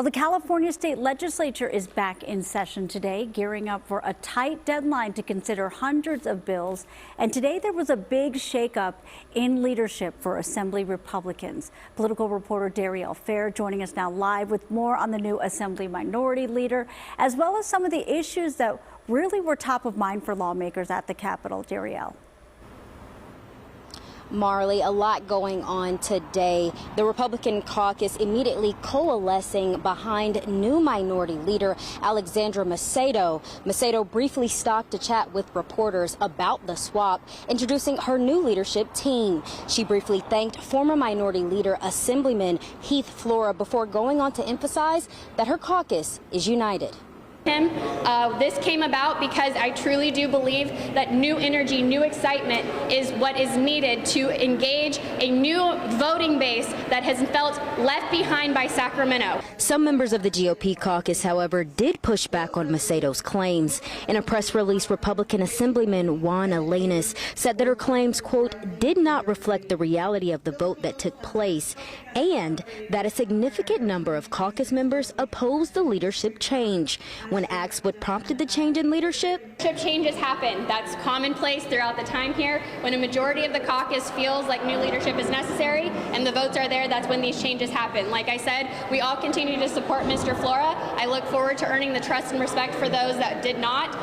Well, the California State Legislature is back in session today, gearing up for a tight deadline to consider hundreds of bills. And today there was a big shakeup in leadership for Assembly Republicans. Political reporter Darielle Fair joining us now live with more on the new Assembly Minority Leader, as well as some of the issues that really were top of mind for lawmakers at the Capitol. Darielle. Marley, a lot going on today. The Republican caucus immediately coalescing behind new Minority Leader Alexandra Macedo. Macedo briefly stopped to chat with reporters about the swap, introducing her new leadership team. She briefly thanked former Minority Leader Assemblyman Heath Flora before going on to emphasize that her caucus is united. This came about because I truly do believe that new energy, new excitement is what is needed to engage a new voting base that has felt left behind by Sacramento. Some members of the GOP caucus, however, did push back on Macedo's claims. In a press release, Republican Assemblyman Juan Elenis said that her claims, quote, did not reflect the reality of the vote that took place, and that a significant number of caucus members opposed the leadership change. When asked what prompted the change in leadership, changes happen. That's commonplace throughout the time here. When a majority of the caucus feels like new leadership is necessary and the votes are there, that's when these changes happen. Like I said, we all continue to support Mr. Flora. I look forward to earning the trust and respect for those that did not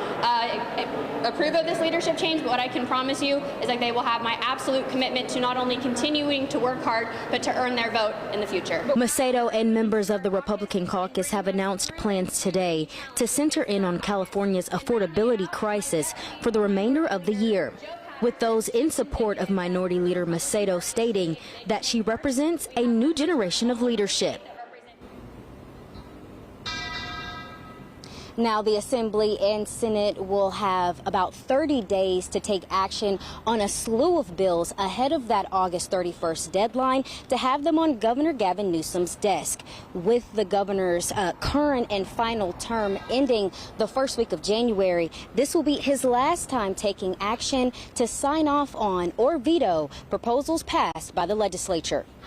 approve of this leadership change, but what I can promise you is that they will have my absolute commitment to not only continuing to work hard, but to earn their vote in the future. Macedo and members of the Republican caucus have announced plans today to center in on California's affordability crisis for the remainder of the year, with those in support of Minority Leader Macedo stating that she represents a new generation of leadership. Now, the Assembly and Senate will have about 30 days to take action on a slew of bills ahead of that August 31st deadline to have them on Governor Gavin Newsom's desk. With the governor's current and final term ending the first week of January, this will be his last time taking action to sign off on or veto proposals passed by the legislature.